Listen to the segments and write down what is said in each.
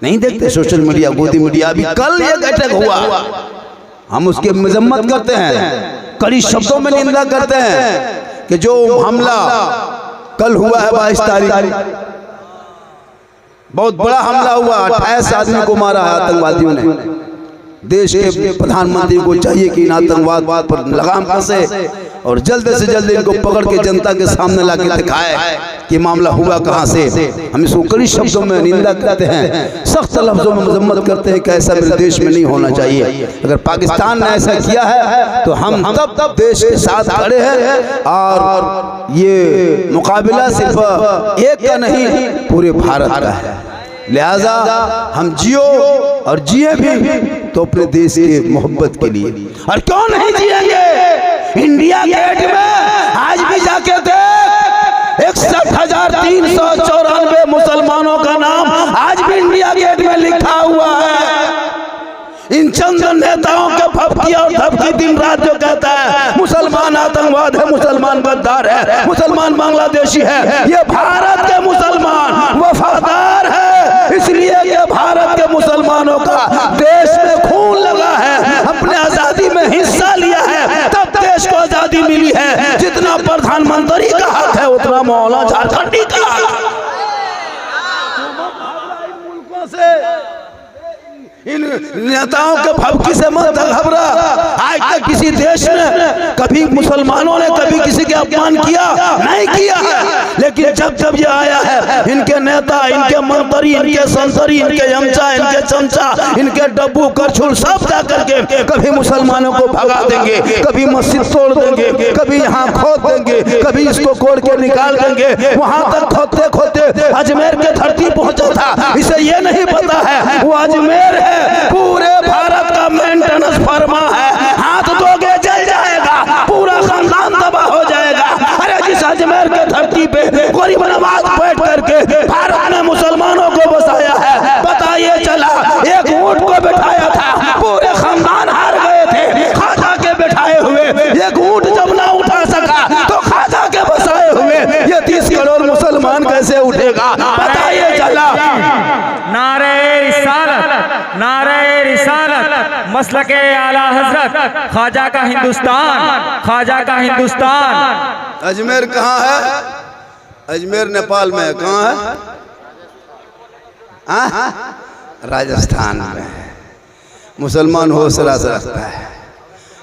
नहीं देखते social media, गोदी मीडिया। अभी कल ये अटैक हुआ, हम उसकी मजम्मत करते हैं, कड़ी शब्दों में निंदा करते हैं कि जो हमला कल हुआ है 22 तारीख, बहुत बड़ा हमला हुआ, 28 आदमी को मारा है आतंकवादियों ने। देश के प्रधानमंत्री को चाहिए कि इन आतंकवाद पर लगाम कसे और जल्द से जल्द इनको पकड़ के जनता के सामने लाके दिखाए कि मामला हुआ कहां से। हम इसको कड़ी शब्दों में निंदा करते हैं, सख्त लफ्जों में मजम्मत करते हैं कि ऐसा मेरे देश में नहीं होना चाहिए। अगर पाकिस्तान ने ऐसा किया है तो हम तब देश के साथ खड़े हैं और ये मुकाबला सिर्फ एक का नहीं पूरे भारत का है। लिहाजा हम जियो और जिए भी तो अपने देश के मोहब्बत के लिए। और क्यों नहीं जिएंगे? इंडिया गेट में आज भी जाके देख, 61,394 मुसलमानों का नाम आज भी इंडिया गेट में लिखा हुआ है। इन चंद नेताओं के फपकी और धपकी दिन रात जो कहता है मुसलमान आतंकवाद है, मुसलमान गद्दार है, मुसलमान बांग्लादेशी है, ये भारत के मुसलमान वफादार है। इसलिए ये भारत के मुसलमानों का देश में खून लगा है, अपने आजादी में हिस्सा लिया है, तब देश को आजादी मिली है। जितना प्रधानमंत्री का हक है उतना मौलाना झारखंडी का हक है। इन नेताओं के भभकी से मत घबरा। आज तक किसी देश ने कभी मुसलमानों ने कभी किसी के अपमान किया नहीं किया है, लेकिन जब जब ये आया है इनके नेता, इनके मंत्री, इनके संतरी, इनके यमचा, इनके चमचा, इनके डब्बू करछुल सब जा करके कभी मुसलमानों को भगा देंगे, कभी मस्जिद तोड़ देंगे, कभी यहाँ खोद देंगे, कभी इसको कोड़ के निकाल देंगे। वहां तक खोदते खोदते अजमेर के धरती पहुंचा था, इसे ये नहीं पता है वो अजमेर है, पूरे भारत का मेंटेनेंस फर्मा है। हाथ धोगे जल जाएगा, पूरा खानदान तबाह हो जाएगा। अरे जिस अजमेर के धरती पे गरीब नवाज बैठ करके भारत ने मुसलमानों को बसाया है, पता ये चला एक ऊंट को बिठाया था, पूरे खानदान हार गए थे। खाजा के बिठाए हुए एक ऊंट जब ना उठा सका तो खाजा के बसाए हुए ये 30 करोड़ मुसलमान कैसे उठेगा, पता ये चला। नारे रिसालत, नारे रिसालत, मसलके आला हजरत, ख्वाजा का हिंदुस्तान, ख्वाजा का हिंदुस्तान। अजमेर कहाँ है? अजमेर नेपाल में है। कहाँ है? राजस्थान में है। मुसलमान हौसला से रखता है।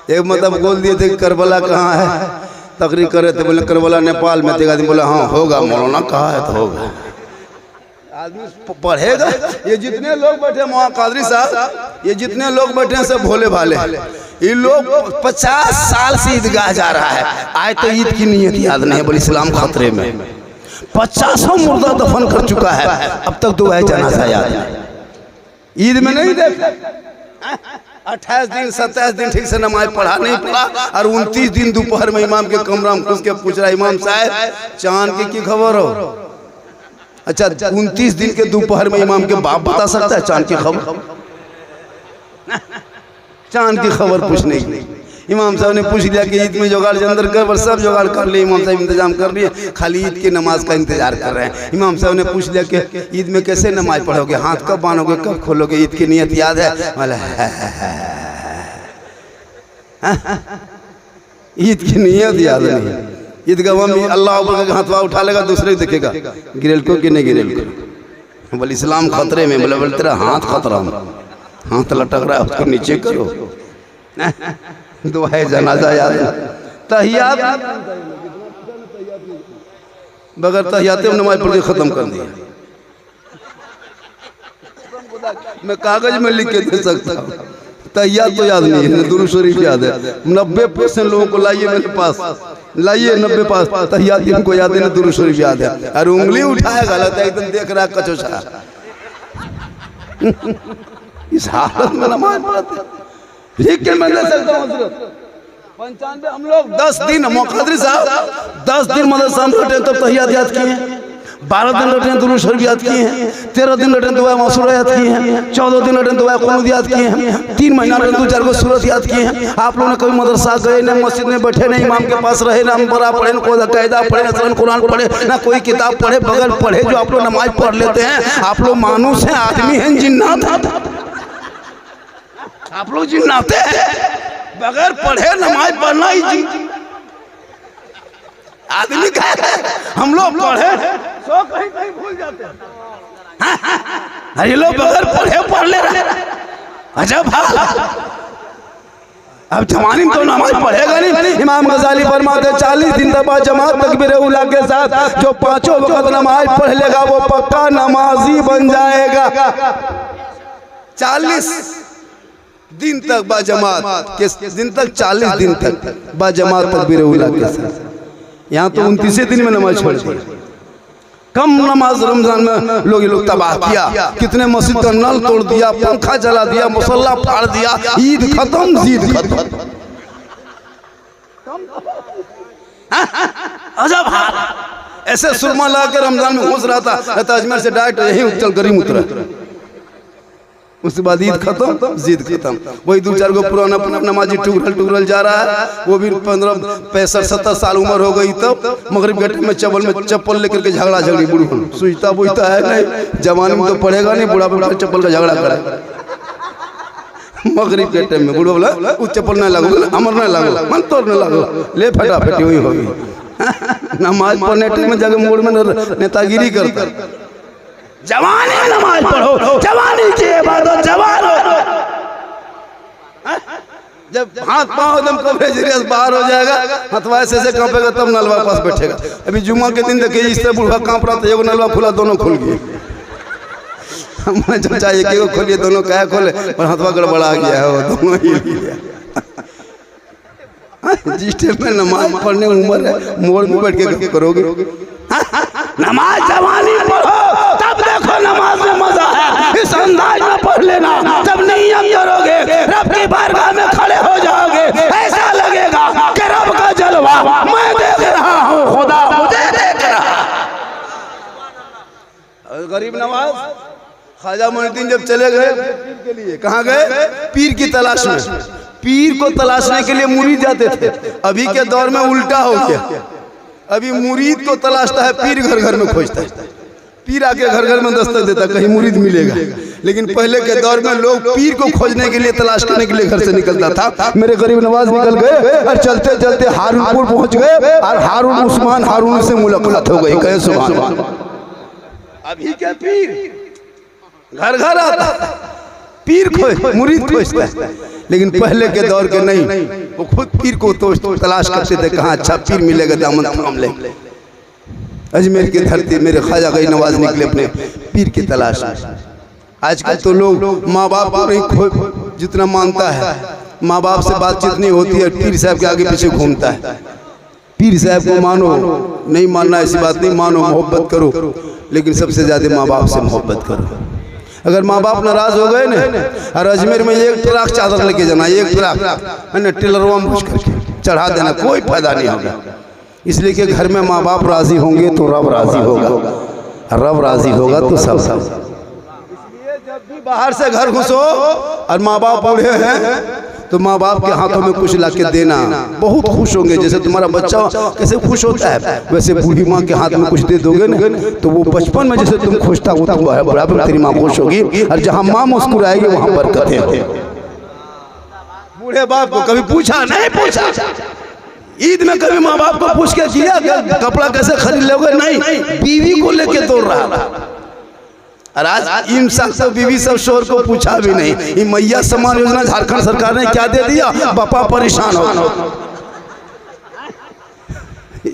एक मतलब बोल दिए थे करबला कहाँ है, तकरीर कर रहे थे, बोले करबला नेपाल में। एक आदमी बोला हाँ होगा, मौलाना कहा है तो होगा। आदमी पढ़ेगा। ये जितने लोग बैठे वहाँ कादरी साहब, ये जितने लोग बैठे हैं सब भोले भाले। ये लोग 50 साल से ईदगाह जा रहा है, आज तो ईद की नीयत याद नहीं है, बोले इस्लाम खतरे में। 50 मुर्दा दफन कर चुका है, अब तक दुआ जनाजा याद नहीं। ईद में नहीं देखा, 28 दिन 27 दिन ठीक से नमाज पढ़ा नहीं पड़ा, और 29 दिन दोपहर में इमाम के कमरा में घुस के पूछ रहा इमाम साहब चांद की खबर हो? अच्छा 29 दिन के दोपहर में इमाम के बाप बता सकता है चांद की खबर? चांद की खबर पूछने की इमाम साहब ने पूछ लिया कि ईद में जुगाड़ अंदर कर, सब जुगाड़ कर लिए, इमाम साहब इंतजाम कर लिए, खाली ईद की नमाज का इंतजार कर रहे हैं। इमाम साहब ने पूछ लिया कि ईद में कैसे नमाज पढ़ोगे, हाथ कब बांधोगे, कब खोलोगे, ईद की नियत याद है? बोला ईद की नियत याद नहीं। ईदगाह में अल्लाह अकबर का हाथवा उठा लेगा, दूसरे देखेगा गिरेल को कि नहीं गिरेल को। बोले इस्लाम खतरे में। बोले बोले तेरा हाथ खतरा में, हाथ लटक रहा है उसको नीचे करो। दुआ जनाजा याद है, तहियात बगैर तहियाते में नमाज पढ़ के खत्म कर दिया। मैं कागज में लिख के दे सकता हूँ, तहियात तो याद नहीं है, दुरूद शरीफ याद है। 90% लोगों को लाइए मेरे पास, लाइए 90% तहियात इनको याद है, दुरूद शरीफ याद है। और उंगली उठाया गलत है, एकदम देख रहा कचोचा। इस हालत में नमाज पढ़ते लिख के मैं दे सकता हूँ। 95 हम लोग 10 दिन मुक़द्दर साहब 10 दिन मदरसा में बैठे तब तहियात याद किए। 12 दिन रटे दुरूद शरीफ याद किए हैं, 13 दिन रटे दुआ मसूरा याद किए हैं, 14 दिन रटे दुआ कुनूत याद किए हैं, 3 महीना रटे 2-4 को सूरत याद किए हैं। आप लोगों ने कभी मदरसा गए ना, मस्जिद में बैठे ना, इमाम के पास रहे ना, बरा पढ़े ना, कोई कायदा पढ़े ना, कुरान पढ़े ना, कोई किताब पढ़े, बगैर पढ़े जो आप लोग नमाज पढ़ लेते हैं। आप लोग मानुस हैं, आदमी हैं, जिन्नात हैं। आप लोग जिन्नात हैं, बगैर पढ़े नमाज पढ़ना ही जी आदमी का है। हम लोग पढ़े सो कहीं कहीं भूल जाते हैं। अरे लोग बगैर पढ़े पढ़ ले रहे। अजब हाल। अब जमाने में तो नमाज पढ़ेगा नहीं। इमाम गजाली फरमाते 40 दिन बाद जमात तकबीर उला के साथ जो 5 वक्त नमाज पढ़ लेगा वो पक्का नमाजी बन जाएगा। 40 दिन तक बाजमात, किस दिन तक? 40 दिन तक बाजमात तकबीर उला के साथ। यहाँ तो 29 दिन में नमाज छोड़ दी। कम नमाज रमजान में लोग तबाह किया। कितने मस्जिद का नल तोड़ दिया, पंखा जला दिया, मुसल्ला फाड़ दिया। ईद खत्म, जीद खत्म। अजब हाल। ऐसे सुरमा ला के रमजान में घुस रहा था, अजमेर से डायरेक्ट यही चल गरीब उतरा। उसके बाद ईद खत्म, जीद खत्म। वही 2-4 को पुराना नमाजी टुगरल जा रहा है। वो भी 15, 65, 70 साल उम्र हो गई तब मगरिब के टाइम में चप्पल लेकर के झगड़ा झगड़ी बुढ़ सुईता बुझता है नहीं। जवानी में तो पढ़ेगा नहीं, बुढ़ा बुढ़ा चप्पल का झगड़ा करे। मगरिब के टाइम में बुढ़ा बोला वो चप्पल नहीं लगो, अमर नहीं लगो, मन तोड़ नहीं लगो, ले फटाफट वही होगी। नमाज पढ़ने टाइम में जगह मोड़ में नेतागिरी करता। जवानी में नमाज पढ़ो, जवानी की इबादत, जवान हो। जब हाथ पाँव एकदम कवरेज बाहर हो जाएगा, हथवा ऐसे कांपेगा, तब नलवा पास बैठेगा। अभी जुम्मा के दिन देखिए इस तरह बूढ़ा कांप रहा था, एगो नलवा खुला, दोनों खुल गए। जो चाहिए कि वो खोलिए, दोनों क्या खोले, और हथवा गड़बड़ा गया है, वो दोनों ही। जिस टाइम में नमाज पढ़ने उम्र है, मोड़ में बैठ के करोगे। नमाज जवानी पढ़ो, तब देखो नमाज में मजा है। इस अंदाज में पढ़ लेना, तब नियम करोगे, रब की बारगाह में खड़े हो जाओगे। ऐसा लगेगा कि रब का जलवा मैं देख रहा हूँ, खुदा मुझे देख रहा। गरीब नवाज ख्वाजा मोइनुद्दीन जब चले गए पीर के लिए, कहाँ गए? पीर की तलाश में। पीर को तलाशने के लिए मुरीद जाते थे। अभी के दौर में उल्टा हो गया। अभी मुरीद को तलाशता है, पीर घर घर में खोजता है। पीर आके घर घर में दस्तक देता, कहीं मुरीद मिलेगा। लेकिन पहले के दौर में लोग पीर को खोजने के लिए, तलाश करने के लिए घर से निकलता था। मेरे गरीब नवाज निकल गए और चलते चलते हारूनपुर पहुंच गए और हारून उस्मान हारून से मुलाकात हो गई। कहे सुभान अल्लाह। अभी क्या पीर घर घर आता, पीर मुरीद खोजता है। लेकिन पहले के दौर के नहीं, वो खुद पीर को तो तलाश करते थे, कहाँ अच्छा पीर मिलेगा, दामन थाम ले। अजमेर की धरती मेरे ख्वाजा गई नवाज निकले अपने पीर की तलाश में। आजकल तो लोग माँ बाप को नहीं जितना मानता है, माँ बाप से बातचीत नहीं होती है, पीर साहब के आगे पीछे घूमता है। पीर साहब को मानो, नहीं मानना ऐसी बात नहीं, मानो, मोहब्बत करो, लेकिन सबसे ज़्यादा माँ बाप से मोहब्बत करो। अगर माँ बाप नाराज हो गए ना, और अजमेर में 1 ट्रक चादर लेके जाना, 1 ट्रक है ना, टिलरवा में करके चढ़ा देना, कोई फायदा नहीं होगा। इसलिए कि घर में माँ बाप राजी होंगे तो रब राजी होगा, रब राजी होगा तो सब। इसलिए जब भी बाहर से घर घुसो और माँ बाप बूढ़े हैं तो माँ बाप के हाथों में कुछ ला के देना, बहुत खुश होंगे। जैसे तुम्हारा बच्चा कैसे खुश होता है, वैसे बूढ़ी माँ के हाथ में कुछ दे दोगे ना, तो वो बचपन में जैसे तुम खुश था वो बराबर तेरी माँ खुश होगी। और जहाँ माँ मुस्कुराएगी वहाँ बरकत है। बूढ़े बाप को कभी पूछा नहीं? पूछा ईद में कभी माँ बाप को पूछ के किया कपड़ा कैसे खरीद लोगे? नहीं, बीवी को लेके दौड़ रहा। और आज इन सब तो बीवी सब शोर को पूछा भी नहीं। ये मैया सम्मान योजना झारखंड सरकार ने क्या दे दिया, बापा परेशान हो।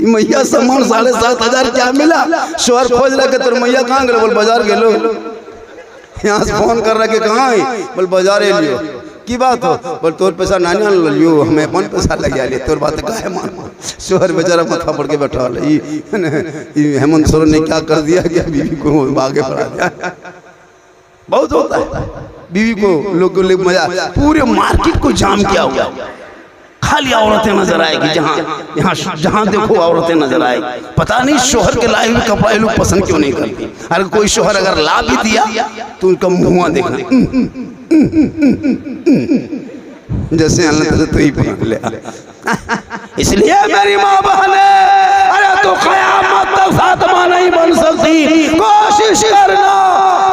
मैया सम्मान 7,500 क्या मिला? शोर खोज रहा के तोर मैया कहाँ गए? बोल बाजार गेलो। यहाँ से फोन कर रहा के कहाँ है? बोल बाजार लियो। की बात हो? बोल तोर पैसा नानी लियो, हमें अपन पैसा लगा लिया, तोर बात का है मान। शोहर बेचारा माथा पड़ के बैठा। हेमंत सोरेन ने क्या कर दिया कि बीवी को आगे बढ़ा दिया। बहुत होता है बीवी को लोग मजा, पूरे मार्केट को जाम किया हुआ, खाली औरतें नजर आएगी, जहाँ देखो औरतें नजर आएगी। पता नहीं शोहर के लाए हुए कपड़ा लोग पसंद क्यों नहीं करते। अगर कोई शोहर अगर ला भी दिया तो उनका मुँह देखना, जैसे अल्लाह तो ही पहन ले। इसलिए मेरी माँ बहने, अरे तो क़यामत तक फातिमा नहीं बन सकती, कोशिश करना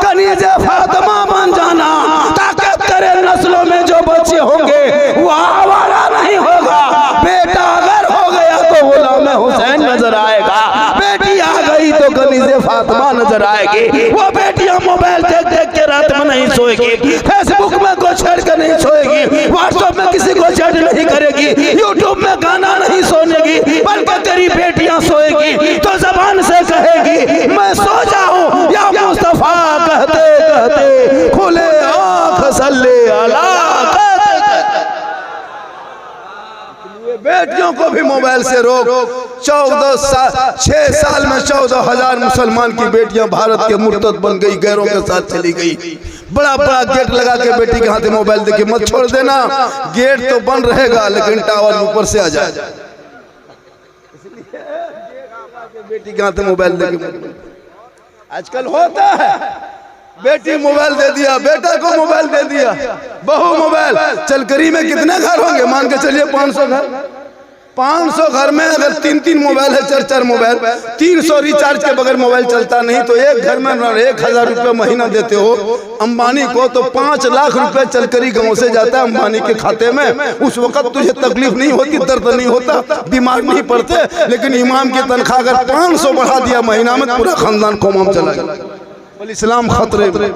कनीज़े फातिमा बन जाना, ताकि तेरे नस्लों में जो बच्चे होंगे वो आवारा नहीं होगा। बेटा अगर हो गया तो गुलाम हुसैन नजर आएगा, बेटी आ गई तो कनीज़े फातिमा नजर आएगी। वो बेटियां मोबाइल देख देख के रात में नहीं सोएगी, फेसबुक में को छेड़ कर नहीं सोएगी, व्हाट्सएप में किसी को चैट नहीं करेगी, यूट्यूब में गाना नहीं सुनेगी, बल्कि तेरी बेटियां सोएगी तो जबान से कहेगी मैं सो जाऊं या मुस्तफा, कहते कहते खुले आँख सल्ले अला। बेटियों को भी मोबाइल से रोक। 6 साल में 14,000 मुसलमान की बेटियां भारत के मुर्तद बन गई, गैरों के साथ चली गई। बड़ा बड़ा गेट लगा के बेटी के हाथ में मोबाइल देके मत छोड़ देना, गेट तो बंद रहेगा लेकिन टावर ऊपर से आ जाए। बेटी के हाथ में मोबाइल देके आजकल होता है, बेटी मोबाइल दे दिया, बेटा को मोबाइल दे दिया, बहू मोबाइल। चलकरी में कितने घर होंगे, मान के चलिए 500 घर। 500 घर में अगर 3-3 मोबाइल है, 4-4 मोबाइल, 300 रिचार्ज के बगैर मोबाइल चलता नहीं, तो एक घर में 1,000 रुपये महीना देते हो अंबानी को, तो 5 लाख रुपए चलकरी गांव से जाता है अंबानी के खाते में। उस वक्त तुझे तकलीफ नहीं होती, दर्द नहीं होता, बीमार नहीं पड़ते। लेकिन इमाम की तनख्वाह अगर 500 बढ़ा दिया महीना में, पूरा खानदान कोमाम चला गया। इस्लाम खतरे में।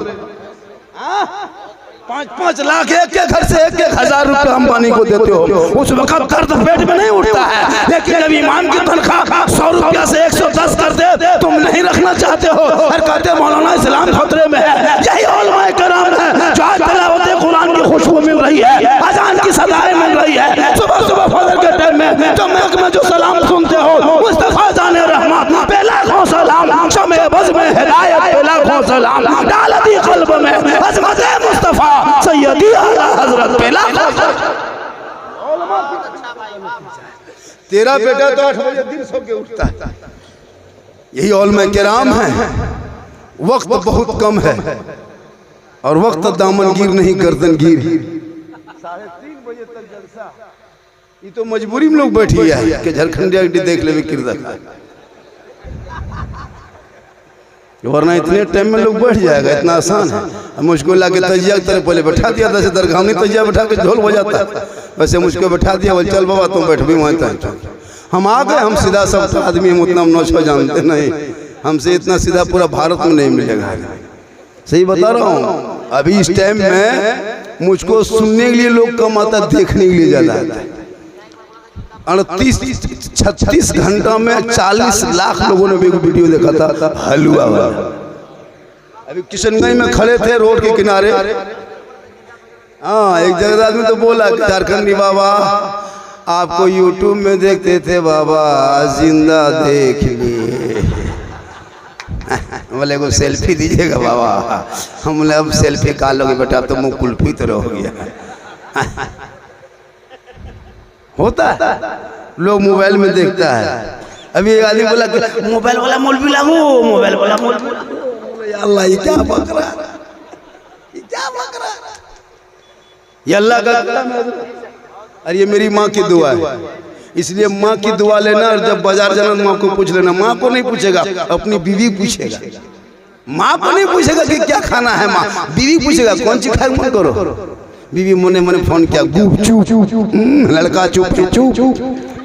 5-5 लाख एक एक घर से 1,000 रुपए अंबानी को देते हो, उस वक्त दर्द पेट में नहीं उठता है। लेकिन जब इमाम की तनख्वाह 100 रुपया से 110 कर दे, तुम नहीं रखना चाहते हो और कहते मौलाना इस्लाम खतरे में है। यही उलमाए कराम है जो आज तिलावत कुरान की खुशबू मिल रही है, अजान की सदाएं मिल रही है, सुबह सुबह फजर के टाइम में जो महक में जो सलाम सुनते हो, मुस्तफा जाने रहमत पे लाखों सलाम, शमे बज़ में हिदायत पे लाखों सलाम, डाल दी क़ल्ब में अज़मत मुस्तफा सैयदी आला हजरत पे लाखों सलाम। तेरा बेटा तो 8 बजे दिन सो के उठता है। यही उलमाए किराम है। वक्त बहुत कम है और वक्त दामनगीर नहीं गर्दनगीर। 3:30 बजे तक जलसा, ये तो मजबूरी में लोग बैठी है कि झारखंडिया देख ले किरदा, वरना इतने टाइम में लोग बैठ जाएगा, इतना आसान है। मुझको लाके तजिया की तरह पहले बैठा दिया था, दरगाह तजिया बैठा के ढोल बजाता, वैसे मुझको बैठा दिया, बोल चल बाबा तुम बैठ भी वहीं तक। हम आ गए, हम सीधा सब आदमी, हम उतना नौशा जानते नहीं, हमसे इतना सीधा पूरा भारत में नहीं मिलेगा। सही बता रहा हूँ। अभी इस टाइम में मुझको सुनने के लिए लोग कम आता, देखने के लिए ज्यादा आता है। 36 घंटा में 40 लाख लोगों ने भी वीडियो देखा था हलवा वाला। अभी किशनगंज में खड़े थे रोड के किनारे, हाँ, एक जगह आदमी तो बोला झारखंडी बाबा आपको यूट्यूब में देखते थे बाबा, जिंदा देख लिए। बोले को सेल्फी दीजिएगा बाबा। हम बोले अब सेल्फी कहा लोगे बेटा, अब तो मुँह कुल्फी तरह हो गया। होता है, लोग मोबाइल में देखता है। अभी एक आदमी बोला मोबाइल वाला मौलवी लागू, मोबाइल वाला मौलवी। अल्लाह ये क्या बक रहा है, ये क्या बक रहा है, ये अल्लाह का कलाम है। अरे ये मेरी माँ की दुआ है, इसलिए माँ की दुआ लेना। और जब बाजार जाना माँ को पूछ लेना, माँ को नहीं पूछेगा, अपनी बीवी पूछेगा। माँ को नहीं पूछेगा कि क्या खाना है, माँ बीवी पूछेगा कौन सी खाए मन करो। बीवी मने मने फोन किया, गुप चुप, लड़का चुप चुप,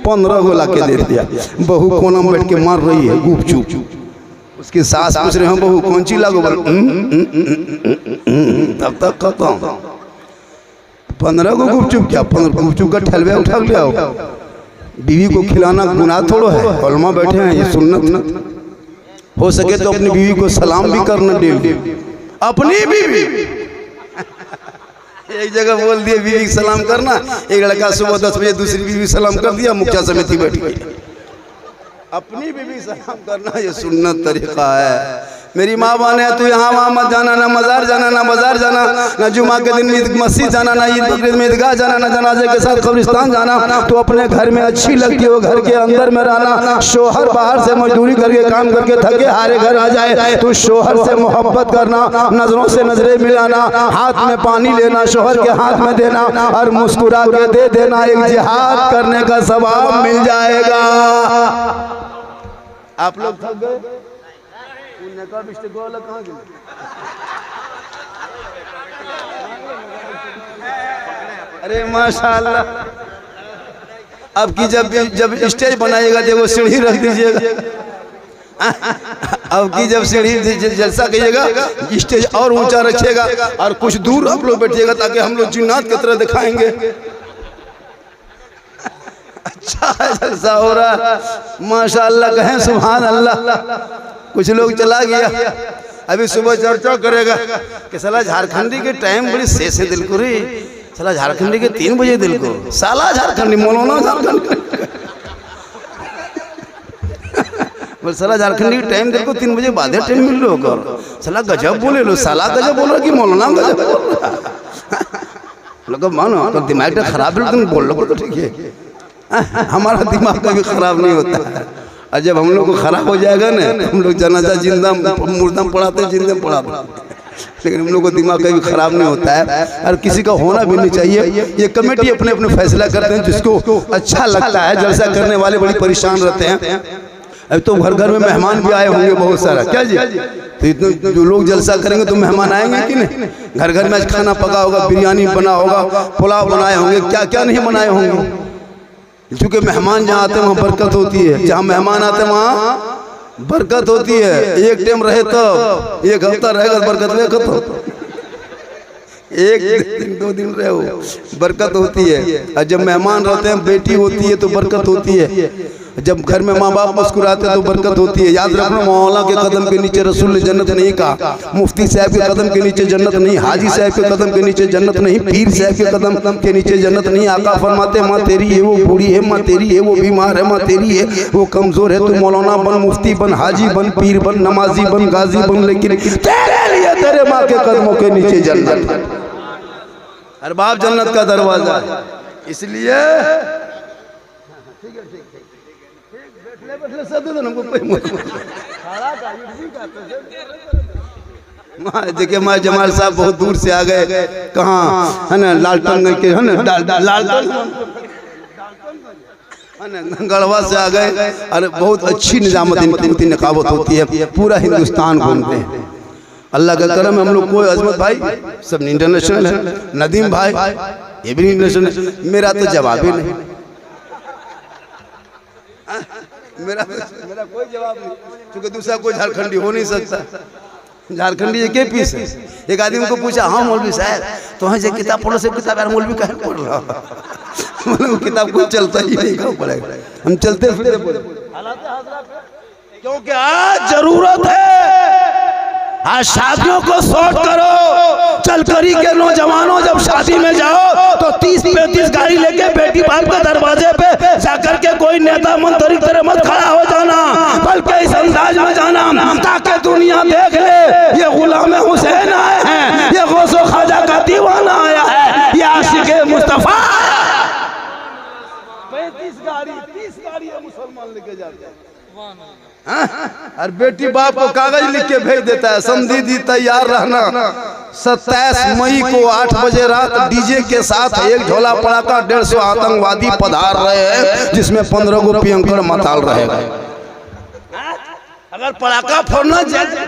15 गो ला के दे दिया। बहू कोना में बैठ के मार रही है गुप चुप। उसकी सास पूछ रहे हैं बहू कौन सी लागो, तब तक खत्म। 15 गो गुप चुप, क्या 15 गुप चुप का ठलवे उठा लिया। बीवी को खिलाना गुनाह थोड़ा है, उलमा बैठे हैं, ये सुन्नत। हो सके तो अपनी बीवी को सलाम भी करना डेली, अपनी बीवी। एक जगह बोल दिए बीवी को सलाम करना, एक लड़का सुबह 10 बजे दूसरी बीवी सलाम कर दिया, मुखिया समिति बैठ गई। अपनी बीवी सलाम करना ये सुन्नत तरीका है। मेरी माँ बहन है, तू यहाँ वहाँ मत जाना, ना मज़ार जाना, ना बाजार जाना, ना जुमा के दिन में मस्जिद जाना, ना ईद बकरीद में ईदगाह जाना, ना जनाजे के साथ कब्रिस्तान जाना। तो अपने घर में अच्छी लगती हो, घर के अंदर में रहना। शोहर बाहर से मजदूरी करके काम करके थके हारे घर आ जाए तो शोहर से मोहब्बत करना, नजरों से नजरें मिलाना, हाथ में पानी लेना, शोहर के हाथ में देना और मुस्कुरा के दे देना। एक जिहाद करने का सवाब मिल जाएगा। आप लोग थक गए? अरे माशाल्लाह। अब की जब स्टेज बनाइएगा देखो सीढ़ी रख दीजिएगा। अब की जब सीढ़ी जलसा कीजिएगा स्टेज और ऊंचा रखिएगा और कुछ दूर आप लोग बैठिएगा ताकि हम लोग जिन्नात की तरह दिखाएंगे। अच्छा जलसा हो रहा है माशाल्लाह, कहें सुभान अल्लाह। कुछ लोग चला गया, अभी सुबह चर्चा करेगा कि साला झारखंडी के टाइम बड़ी से दिल को रे, साला झारखंडी के 3 बजे दिल को, साला झारखंडी मौलाना झारखंडी बोल, साला झारखंडी के टाइम दिल को 3 बजे बाद टाइम मिल लो कर, साला गजब बोले लो, साला गजब बोल रहा कि मौलाना गजब बोल रहा। लोग मानो तो दिमाग खराब है, तुम बोल लो तो ठीक है। हमारा दिमाग कभी खराब नहीं होता है, और जब हम लोग को खराब हो जाएगा ना तो हम लोग जनाजा जिंदा मुर्दा पढ़ाते जिंदा पढ़ाते, लेकिन हम लोग को दिमाग कभी खराब नहीं होता है और किसी का होना भी नहीं चाहिए। ये कमेटी अपने अपने फैसला करते हैं, जिसको अच्छा लगता है। जलसा करने वाले बड़ी परेशान रहते हैं। अब तो घर घर में मेहमान भी आए होंगे बहुत सारा, क्या जी? तो इतने जो लोग जलसा करेंगे तो मेहमान आएंगे कि नहीं? घर घर में आज खाना पका होगा, बिरयानी बना होगा, पुलाव बनाए होंगे, क्या क्या नहीं बनाए होंगे। क्योंकि मेहमान जहाँ आते हैं वहाँ बरकत होती है, जहाँ मेहमान आते हैं वहाँ बरकत होती है। एक टाइम रहे तब, एक हफ्ता रहेगा बरकत में खत्म, एक दिन 2 दिन रहे हो बरकत होती है। और जब मेहमान रहते हैं, बेटी होती है तो बरकत होती है। जब घर में माँ बाप मुस्कुराते हैं तो बरकत होती है। याद रखना, मौला के कदम के नीचे रसूल ने जन्नत नहीं कहा, मुफ्ती साहब के कदम के नीचे जन्नत नहीं, हाजी साहब के कदम के नीचे जन्नत नहीं, पीर साहब के कदम के नीचे जन्नत नहीं। आका फरमाते माँ तेरी है वो बूढ़ी है, माँ तेरी है वो बीमार है, माँ तेरी है वो कमजोर है, तो मौलाना बन, मुफ्ती बन, हाजी बन, पीर बन, नमाजी बन, गाजी बन, लेकिन तेरे लिए तेरे माँ के कदमों के नीचे जन्नत। हर बाप जन्नत का दरवाजा, इसलिए देखिए हमारे जमाल साहब बहुत दूर से आ गए, कहाँ है ना, लालटनगंज के है ना, लालटन गढ़वा से आ गए। और बहुत अच्छी निजामत इनकी नकाबत होती है, पूरा हिंदुस्तान घूमते हैं। अल्लाह का करम, हम लोग कोई अजमत भाई सब इंटरनेशनल है, नदीम भाई ये भी इंटरनेशनल। मेरा तो जवाब ही नहीं, मेरा कोई जवाब नहीं, क्योंकि दूसरा कोई झारखंडी हो नहीं सकता। झारखंडी एक ही पीस है। एक आदमी को पूछा, हाँ मौलवी साहब तो हाँ किताब पढ़ो से किताब यार मौलवी कहे पढ़ रहा, मतलब किताब कोई चलता ही नहीं, कहाँ पढ़ेगा। हम चलते फिरते बोले, क्योंकि आज जरूरत है। आज शादियों को शॉर्ट करो, चलकरी के नौजवानों जब शादी में जाओ तो 30-35 गाड़ी लेके बेटी बाप के दरवाजे पे जाकर के कोई नेता मंत्री तरह मत खड़ा हो जाना, बल्कि इस अंदाज में जाना ताकि दुनिया देख ले ये गुलाम हुसैन आए हैं, ये गौसो ख्वाजा का दीवाना आया है, ये आशिक मुस्तफा। 35 गाड़ी 30 गाड़ी मुसलमान लेके जाते हैं, और बेटी बाप को कागज लिख के भेज देता है, समझी तैयार रहना 27 मई को 8 बजे रात डीजे के साथ एक झोला पड़ाका 150 आतंकवादी पधार रहे हैं, जिसमें 15 गो पियंकर मताल रहेगा। अगर पड़ाका फोड़ना चाहिए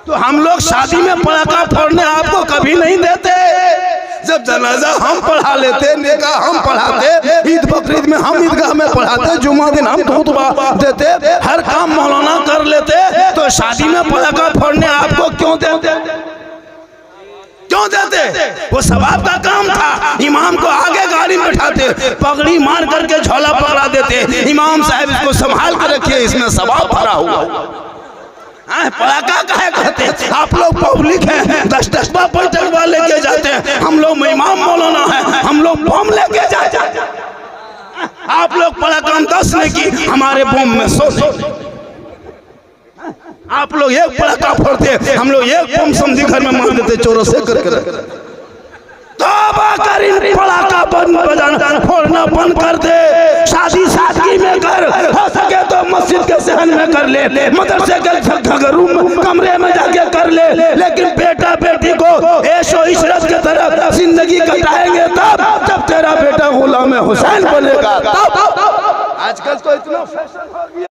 तो हम लोग शादी में पड़ाका फोड़ने आपको कभी नहीं देते। जब जनाजा हम पढ़ा लेते, निकाह हम पढ़ाते, ईद बकरीद में हम ईदगाह में पढ़ाते, जुमा दिन हम खुतबा देते, हर काम मौलाना कर लेते, तो शादी में पड़ाका फोड़ने आपको क्यों देते? क्यों देते? वो सवाब का काम था। इमाम को आगे गाड़ी में बैठाते, पगड़ी मार करके झोला पकड़ा देते, इमाम साहब इसको संभाल कर रखिए, इसमें सवाब भरा हुआ। पड़ाका काहे कहते? आप लोग पब्लिक हैं, 10 डब्बा पैटरवा लेके जाते हैं, हम लोग इमाम मौलाना है, हम लोग बम लेके जाते हैं। आप लोग पड़ाका 10 ने की, हमारे बम में 100। आप लोग एक पड़ाका फोड़ते, हम लोग एक बम समझी घर में मार देते चोरों से करके। तौबा कर, इन पड़ाका बंद बजाना फोड़ना बंद कर दे। शादी सादगी में कर, हो सके तो मस्जिद के सहन में कर ले, मदरसे के रूम कमरे में जाके कर ले, लेकिन बेटा बेटी को ऐशो इशरत के तरह जिंदगी कटाएंगे तब जब तेरा बेटा गुलाम हुसैन बनेगा। तब आजकल तो इतना फैशन हो गया।